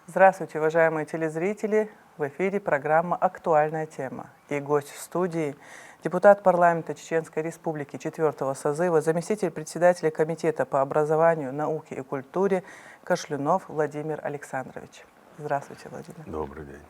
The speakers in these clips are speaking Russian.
Здравствуйте, уважаемые телезрители! В эфире программа «Актуальная тема». И гость в студии – депутат парламента Чеченской Республики 4-го созыва, заместитель председателя Комитета по образованию, науке и культуре Кашлюнов Владимир Александрович. Здравствуйте, Владимир. Добрый день.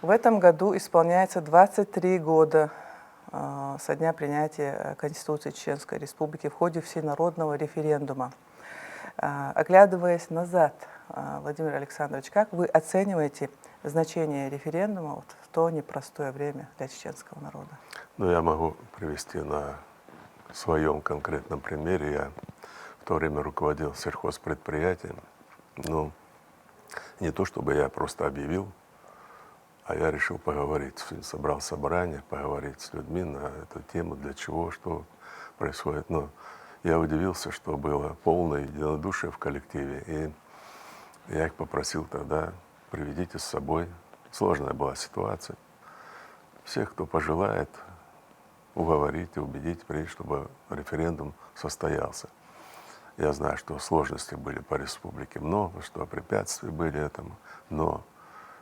В этом году исполняется 23 года со дня принятия Конституции Чеченской Республики в ходе всенародного референдума. Оглядываясь назад, Владимир Александрович, как вы оцениваете значение референдума в то непростое время для чеченского народа? Ну, я могу привести на своем конкретном примере. Я в то время руководил сельхозпредприятием. Ну, не то чтобы я просто объявил, а я решил поговорить. Собрал собрание, поговорить с людьми на эту тему, для чего, что происходит. Но я удивился, что было полное единодушие в коллективе. И я их попросил тогда: приведите с собой. Сложная была ситуация. Всех, кто пожелает, уговорить и убедить, чтобы референдум состоялся. Я знаю, что сложности были по республике много, что препятствия были этому, но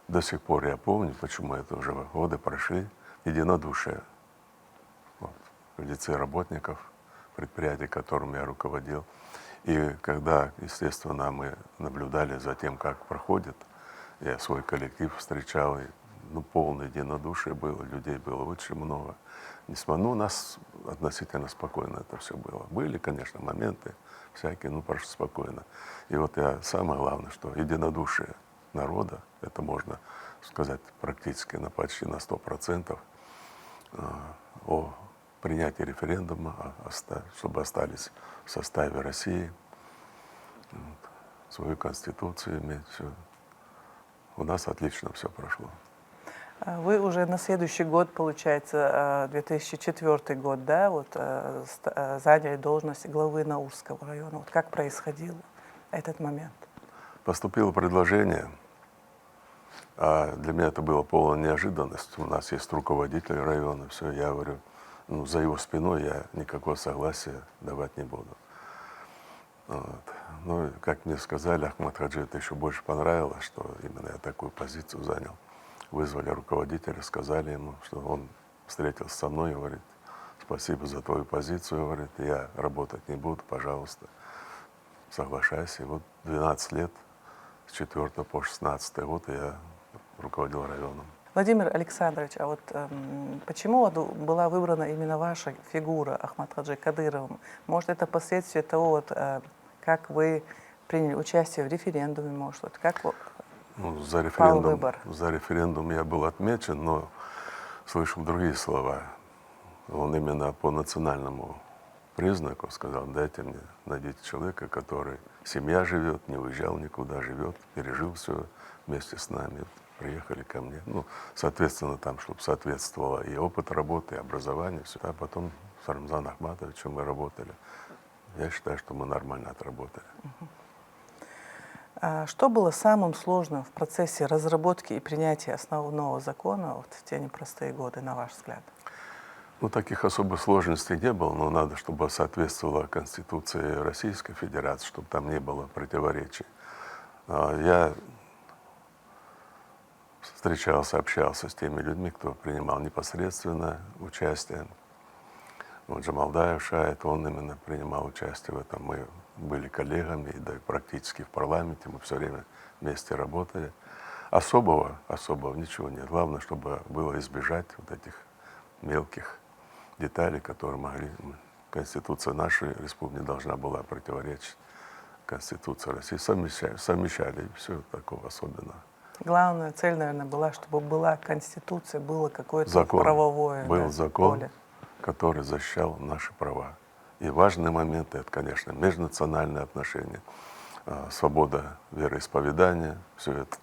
до сих пор я помню, почему это уже годы прошли, единодушие в лице работников предприятий, которым я руководил. И когда, естественно, мы наблюдали за тем, как проходит, я свой коллектив встречал, и полное единодушие было, людей было очень много. У нас относительно спокойно это все было. Были, конечно, моменты всякие, просто спокойно. И вот самое главное, что единодушие народа, это можно сказать практически почти на 100%, о принятии референдума, чтобы остались в составе России, свою конституцию иметь, все. У нас отлично все прошло. Вы уже на следующий год, получается, 2004 год, да, заняли должность главы Наурского района. Как происходил этот момент? Поступило предложение, а для меня это была полная неожиданность. У нас есть руководитель района, все, я говорю, за его спиной я никакого согласия давать не буду. Ну, как мне сказали, Ахмад Хаджи это еще больше понравилось, что именно я такую позицию занял. Вызвали руководителя, сказали ему, что он встретился со мной и говорит: спасибо за твою позицию, говорит, я работать не буду, пожалуйста, соглашайся. И вот 12 лет, с 4 по 16 год я руководил районом. Владимир Александрович, почему была выбрана именно ваша фигура, Ахмад Хаджи Кадыровым? Может, это последствия того, как вы приняли участие в референдуме, может, как за референдум я был отмечен, но слышал другие слова. Он именно по национальному признаку сказал: дайте мне, найдите человека, который семья живет, не уезжал никуда, живет, пережил все вместе с нами. Приехали ко мне. Соответственно, там, чтобы соответствовало и опыт работы, и образование, все. А потом с Рамзаном Ахматовичем мы работали. Я считаю, что мы нормально отработали. Что было самым сложным в процессе разработки и принятия основного закона в те непростые годы, на ваш взгляд? Таких особых сложностей не было, но надо, чтобы соответствовала Конституции Российской Федерации, чтобы там не было противоречий. Я встречался, общался с теми людьми, кто принимал непосредственно участие. Джамалдаев Шаид, он именно принимал участие в этом. Мы были коллегами, да и практически в парламенте, мы все время вместе работали. Особого ничего нет. Главное, чтобы было избежать этих мелких деталей, которые могли. Конституция нашей республики должна была противоречить Конституции России. Совмещали, и все такого особенного. Главная цель, наверное, была, чтобы была Конституция, было какое-то правовое был закон, поле, который защищал наши права. И важный момент — это, конечно, межнациональные отношения, свобода вероисповедания, все это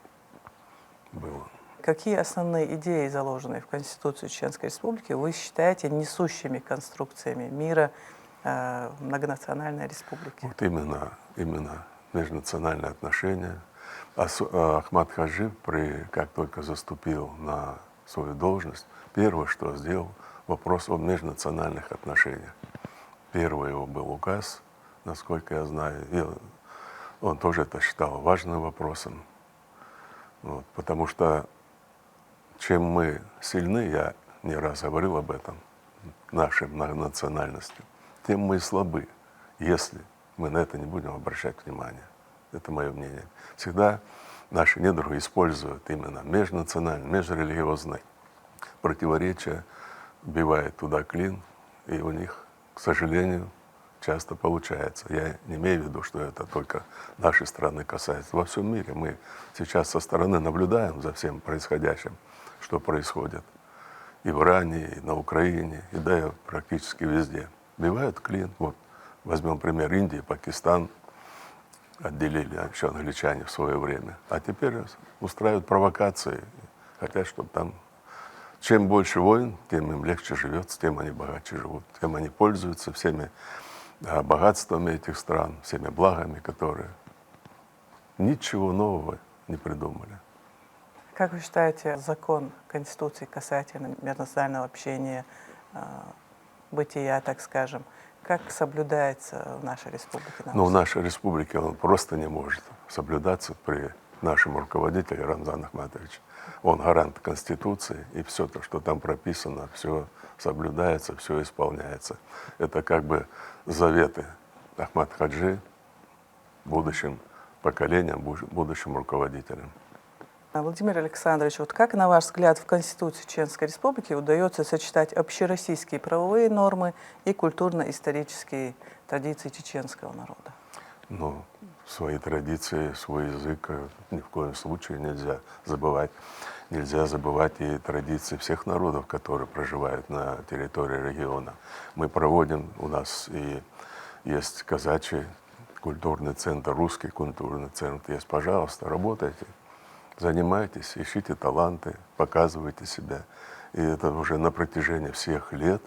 было. Какие основные идеи, заложенные в Конституции Чеченской Республики, вы считаете несущими конструкциями мира в многонациональной республике? Именно межнациональные отношения. Ахмад Хаджи, как только заступил на свою должность, первое, что сделал, вопрос о межнациональных отношениях. Первый его был указ, насколько я знаю. И Он тоже это считал важным вопросом. Вот, потому что чем мы сильны, я не раз говорил об этом, нашей многонациональностью, тем мы слабы, если мы на это не будем обращать внимание. Это мое мнение. Всегда наши недруги используют именно межнациональные, межрелигиозные противоречия, вбивают туда клин, и у них, к сожалению, часто получается. Я не имею в виду, что это только нашей страны касается. Во всем мире мы сейчас со стороны наблюдаем за всем происходящим, что происходит и в Иране, и на Украине, и да, и практически везде. Вбивают клин. Вот возьмем пример Индии, Пакистан отделили еще англичане в свое время. А теперь устраивают провокации, хотят, чтобы там чем больше войн, тем им легче живется, тем они богаче живут, тем они пользуются всеми богатствами этих стран, всеми благами, которые ничего нового не придумали. Как вы считаете, закон Конституции касательно межнационального общения, бытия, так скажем, как соблюдается в нашей республике? Ну, в нашей республике он просто не может соблюдаться при нашем руководителе Рамзане Ахматовиче. Он гарант Конституции, и все то, что там прописано, все соблюдается, все исполняется. Это как бы заветы Ахмад Хаджи будущим поколениям, будущим руководителям. Владимир Александрович, вот как, на ваш взгляд, в Конституции Чеченской Республики удается сочетать общероссийские правовые нормы и культурно-исторические традиции чеченского народа? Ну, свои традиции, свой язык ни в коем случае нельзя забывать. Нельзя забывать и традиции всех народов, которые проживают на территории региона. Мы проводим, у нас и есть казачий культурный центр, русский культурный центр есть. Пожалуйста, работайте, занимайтесь, ищите таланты, показывайте себя. И это уже на протяжении всех лет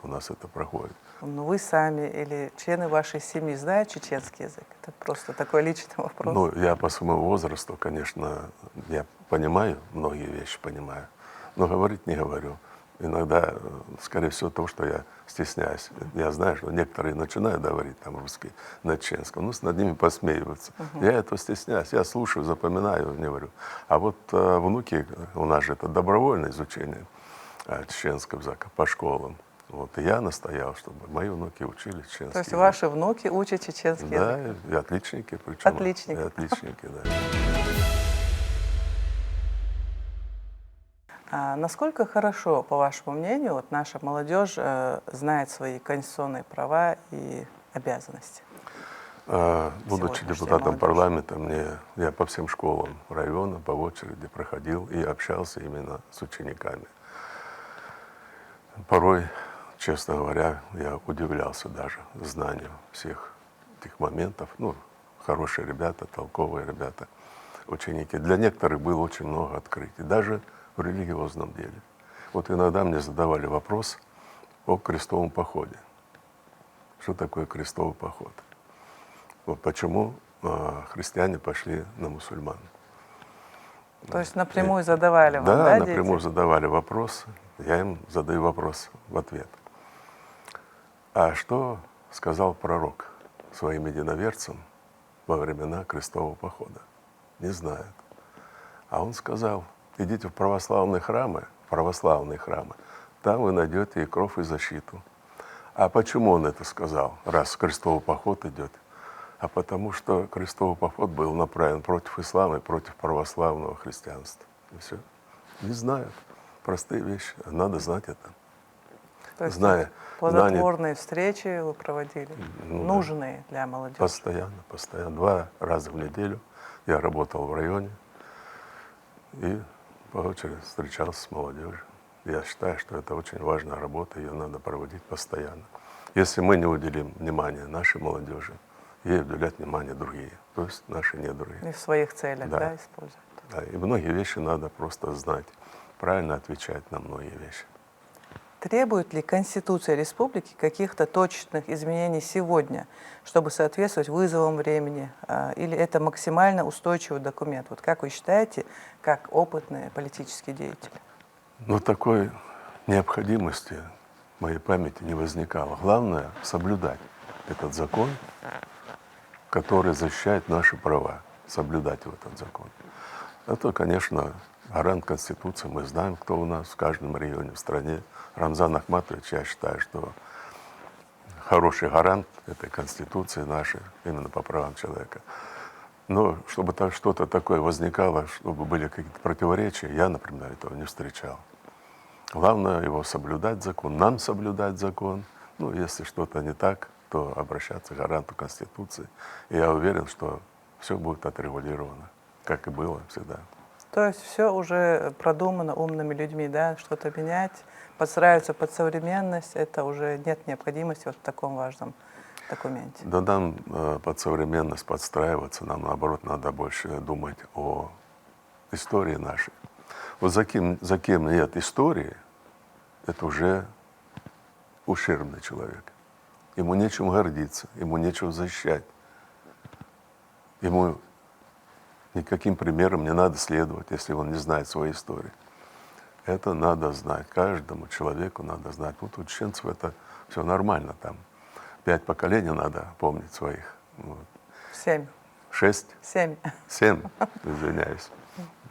у нас это проходит. Ну, вы сами или члены вашей семьи знают чеченский язык? Это просто такой личный вопрос. Ну, я по своему возрасту, конечно, я понимаю, многие вещи понимаю, но говорить не говорю. Иногда, скорее всего, то, что я стесняюсь. Я знаю, что некоторые начинают говорить там русский на чеченском, ну, над ними посмеиваться. Я этого стесняюсь, я слушаю, запоминаю, не говорю. А вот внуки, у нас же это добровольное изучение чеченского языка по школам. Вот, и я настоял, чтобы мои внуки учили чеченский язык. То есть ваши внуки учат чеченский язык? Да, и отличники, причем. Отличники. И отличники, да. Насколько хорошо, по вашему мнению, вот наша молодежь знает свои конституционные права и обязанности? Будучи депутатом парламента, я по всем школам района по очереди проходил и общался именно с учениками. Порой, честно говоря, я удивлялся даже знанию всех этих моментов. Ну, хорошие ребята, толковые ребята, ученики. Для некоторых было очень много открытий, даже в религиозном деле. Вот иногда мне задавали вопрос о крестовом походе. Что такое крестовый поход? Вот почему христиане пошли на мусульман. То есть напрямую задавали вам, да, напрямую дети? задавали вопрос, я им задаю вопрос в ответ. А что сказал пророк своим единоверцам во времена крестового похода? Не знают. А он сказал: идите в православные храмы, там вы найдете и кров, и защиту. А почему он это сказал, раз крестовый поход идет? А потому что крестовый поход был направлен против ислама и против православного христианства. И все. Не знают. Простые вещи. Надо знать это. То есть Зная, плодотворные встречи вы проводили, Ну, нужные для молодежи? Постоянно. 2 раза в неделю я работал в районе и по очереди встречался с молодежью. Я считаю, что это очень важная работа, ее надо проводить постоянно. Если мы не уделим внимания нашей молодежи, ей уделять внимание другие, то есть наши недруги. И в своих целях, Да. да, используют? Да, и многие вещи надо просто знать, правильно отвечать на многие вещи. Требует ли Конституция Республики каких-то точечных изменений сегодня, чтобы соответствовать вызовам времени? Или это максимально устойчивый документ? Вот как вы считаете, как опытные политические деятели? Но такой необходимости в моей памяти не возникало. Главное — соблюдать этот закон, который защищает наши права, соблюдать этот закон. Это, конечно, гарант Конституции. Мы знаем, кто у нас в каждом регионе в стране. Рамзан Ахматович, я считаю, что хороший гарант этой Конституции нашей, именно по правам человека. Но чтобы так, что-то такое возникало, чтобы были какие-то противоречия, я, например, этого не встречал. Главное его соблюдать закон, нам соблюдать закон. Ну, если что-то не так, то обращаться к гаранту Конституции. И я уверен, что все будет отрегулировано, как и было всегда. То есть все уже продумано умными людьми, да, что-то менять, подстраиваться под современность, это уже нет необходимости вот в таком важном документе. Да нам под современность подстраиваться, нам наоборот надо больше думать о истории нашей. Вот за кем нет истории, это уже ущербный человек. Ему нечем гордиться, ему нечего защищать. Ему никаким примером не надо следовать, если он не знает своей истории. Это надо знать, каждому человеку надо знать. Вот у чеченцев это все нормально там. 5 поколений надо помнить своих. Вот. 7. 6? 7. 7, извиняюсь.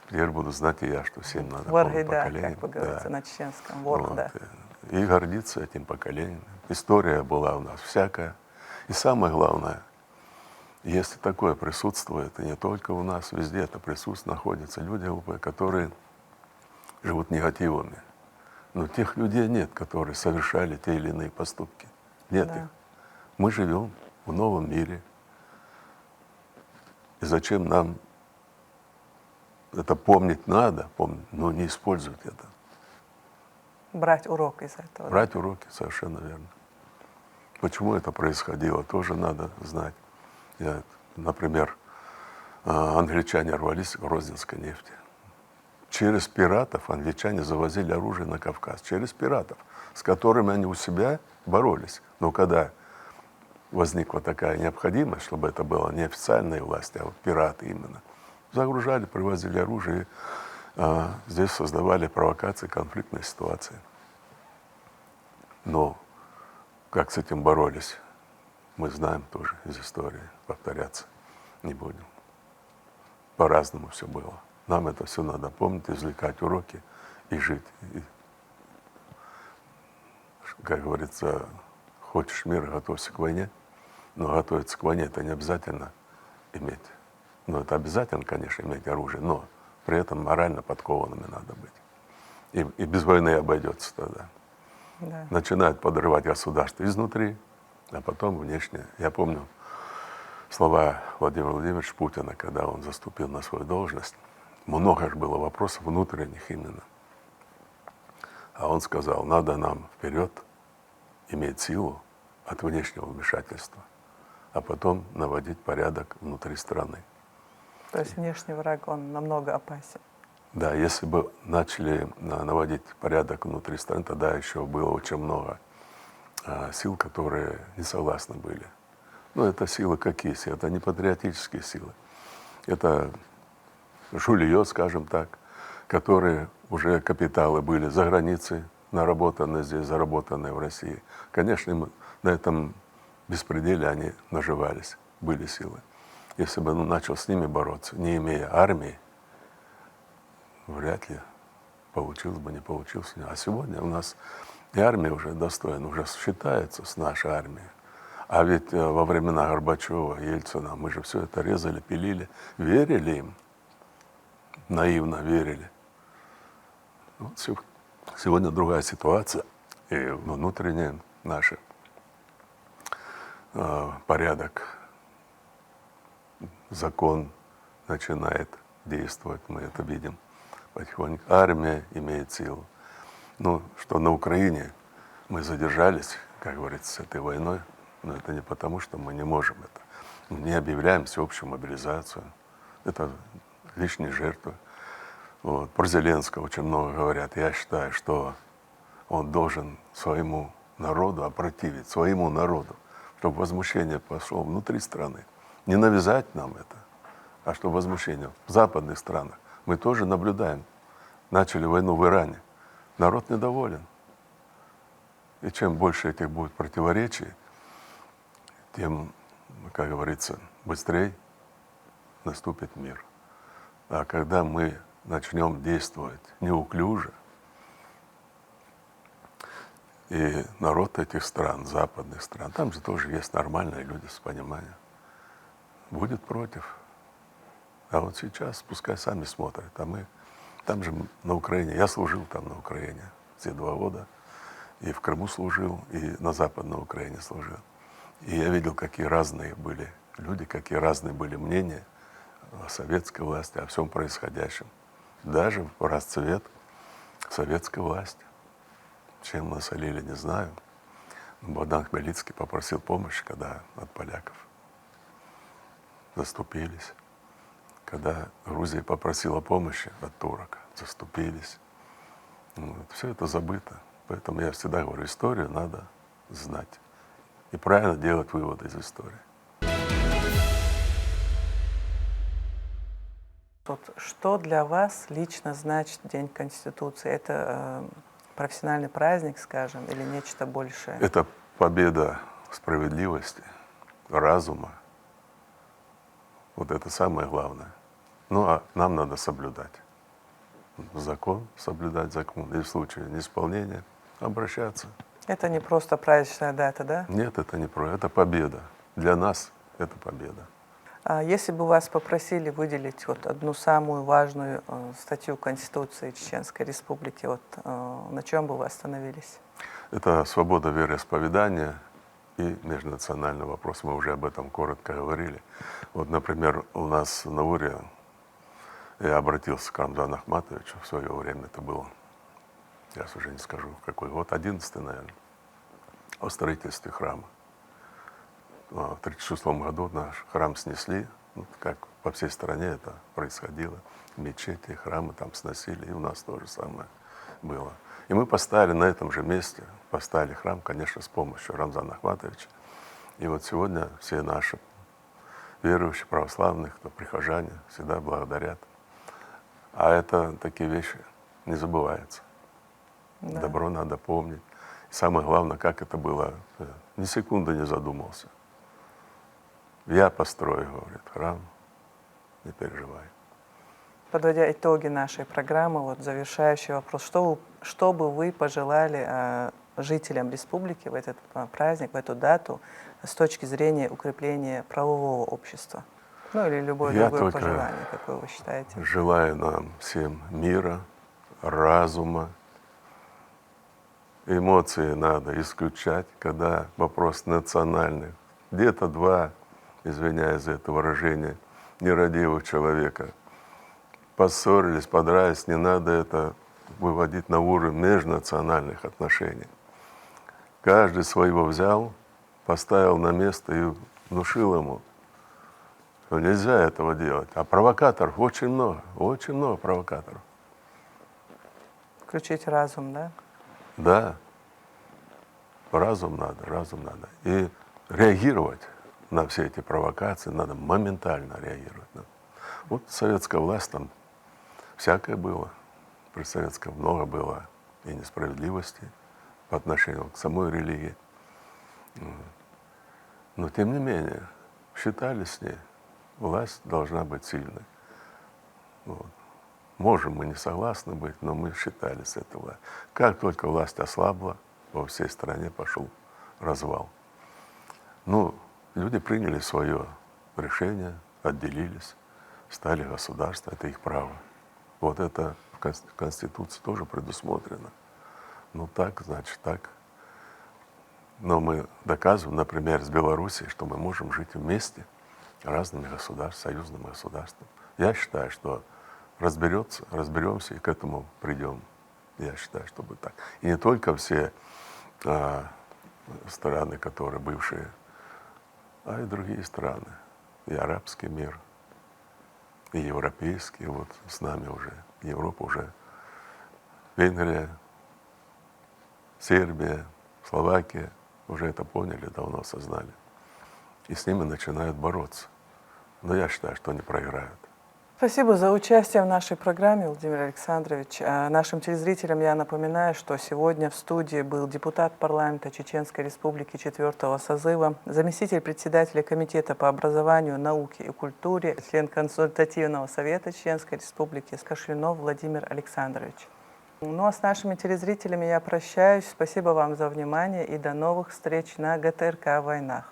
Теперь буду знать и я, что 7 надо помнить Варгайда, поколений. как бы говорится на чеченском. Вот. Воргда. И гордиться этим поколением. История была у нас всякая. И самое главное, если такое присутствует, и не только у нас, везде это присутствует, находятся люди, которые живут негативами. Но тех людей нет, которые совершали те или иные поступки. Нет Да. их. Мы живем в новом мире. И зачем нам это помнить надо, но не использовать это. Брать урок из этого. Брать уроки, совершенно верно. Почему это происходило, тоже надо знать. Например, англичане рвались к грозненской нефти. Через пиратов англичане завозили оружие на Кавказ. Через пиратов, с которыми они у себя боролись. Но когда возникла такая необходимость, чтобы это было не официальные власти, а вот пираты именно, загружали, привозили оружие, здесь создавали провокации, конфликтные ситуации. Но как с этим боролись, мы знаем тоже из истории, повторяться не будем. По-разному все было. Нам это все надо помнить, извлекать уроки и жить. И, как говорится, хочешь мира, готовься к войне. Но готовиться к войне это не обязательно иметь. Ну, это обязательно, конечно, иметь оружие, но при этом морально подкованными надо быть. И без войны обойдется тогда. Да. Начинают подрывать государство изнутри, а потом внешне. Я помню слова Владимира Владимировича Путина, когда он заступил на свою должность. Много же было вопросов внутренних именно. А он сказал, надо нам вперед иметь силу от внешнего вмешательства, а потом наводить порядок внутри страны. То есть внешний враг, он намного опасен. Да, если бы начали наводить порядок внутри страны, тогда еще было очень много сил, которые не согласны были. Ну, это силы какие силы? Это не патриотические силы. Это жулье, скажем так, которые уже капиталы были за границей, наработанные здесь, заработанные в России. Конечно, на этом беспределе они наживались, были силы. Если бы он начал с ними бороться, не имея армии, вряд ли получилось бы, не получилось. А сегодня у нас и армия уже достойна, уже считается с нашей армией. А ведь во времена Горбачева, Ельцина мы же все это резали, пилили, верили им, наивно верили. Вот сегодня другая ситуация, и внутренний наш порядок, закон начинает действовать, мы это видим потихоньку. Армия имеет силу. Ну, что на Украине мы задержались, как говорится, с этой войной, но это не потому, что мы не можем это. Мы не объявляем всеобщую мобилизацию. Это лишние жертвы. Вот. Про Зеленского очень много говорят. Я считаю, что он должен своему народу опротивить, своему народу, чтобы возмущение пошло внутри страны. Не навязать нам это, а чтобы возмущение в западных странах. Мы тоже наблюдаем. Начали войну в Иране. Народ недоволен. И чем больше этих будет противоречий, тем, как говорится, быстрее наступит мир. А когда мы начнем действовать неуклюже, и народ этих стран, западных стран, там же тоже есть нормальные люди с пониманием, будет против. А вот сейчас пускай сами смотрят. А мы там же на Украине, я служил там на Украине все 2 года, и в Крыму служил, и на Западной Украине служил. И я видел, какие разные были люди, какие разные были мнения о советской власти, о всем происходящем. Даже в расцвет советской власти. Чем насолили, не знаю. Но Богдан Хмельницкий попросил помощи, когда от поляков заступились. Когда Грузия попросила помощи от турок, заступились. Вот. Все это забыто. Поэтому я всегда говорю, историю надо знать. И правильно делать выводы из истории. Вот что для вас лично значит День Конституции? Это профессиональный праздник, скажем, или нечто большее? Это победа справедливости, разума. Вот это самое главное. Ну а нам надо соблюдать закон, соблюдать закон. И в случае неисполнения обращаться. Это не просто праздничная дата, да? Нет, это не про, это победа. Для нас это победа. А если бы вас попросили выделить вот одну самую важную статью Конституции Чеченской Республики, вот на чем бы вы остановились? Это свобода вероисповедания и межнациональный вопрос. Мы уже об этом коротко говорили. Вот, например, у нас в Науре я обратился к Рамзану Ахматовичу в свое время, это было, я уже не скажу, какой год, 11-й, наверное, о строительстве храма. В 1936 году наш храм снесли, ну, как по всей стране это происходило. Мечети, храмы там сносили, и у нас то же самое было. И мы поставили на этом же месте, поставили храм, конечно, с помощью Рамзана Ахматовича. И вот сегодня все наши верующие, православные, кто прихожане, всегда благодарят. А это такие вещи не забываются. Да. Добро надо помнить. И самое главное, как это было, ни секунды не задумался. Я построю, говорит, храм, не переживай. Подводя итоги нашей программы, вот завершающий вопрос, что бы вы пожелали жителям республики в этот праздник, в эту дату, с точки зрения укрепления правового общества? Ну или любое другое пожелание, какое вы считаете? Желаю нам всем мира, разума. Эмоции надо исключать, когда вопрос национальный. Где-то два, извиняюсь за это выражение, нерадивых человека поссорились, подрались, не надо это выводить на уровень межнациональных отношений. Каждый своего взял, поставил на место и внушил ему, что нельзя этого делать. А провокаторов очень много провокаторов. Включить разум, да? Да, разум надо. И реагировать на все эти провокации надо моментально реагировать. Вот советская власть, там всякое было. При советском много было и несправедливости по отношению к самой религии. Но тем не менее, считали с ней, власть должна быть сильной. Вот. Можем мы не согласны быть, но мы считали с этого. Как только власть ослабла, во всей стране пошел развал. Ну, люди приняли свое решение, отделились, стали государством, это их право. Вот это в Конституции тоже предусмотрено. Ну так, значит так. Но мы доказываем, например, с Белоруссией, что мы можем жить вместе разными государствами, союзными государствами. Я считаю, что разберемся и к этому придем. Я считаю, что будет так. И не только все страны, которые бывшие, а и другие страны. И арабский мир, и европейский. Вот с нами уже, Европа уже, Венгрия, Сербия, Словакия уже это поняли, давно осознали. И с ними начинают бороться. Но я считаю, что они проиграют. Спасибо за участие в нашей программе, Владимир Александрович. Нашим телезрителям я напоминаю, что сегодня в студии был депутат парламента Чеченской Республики 4-го созыва, заместитель председателя Комитета по образованию, науке и культуре, член Консультативного совета Чеченской Республики Кашлюнов Владимир Александрович. Ну а с нашими телезрителями я прощаюсь. Спасибо вам за внимание и до новых встреч на ГТРК «Войнах».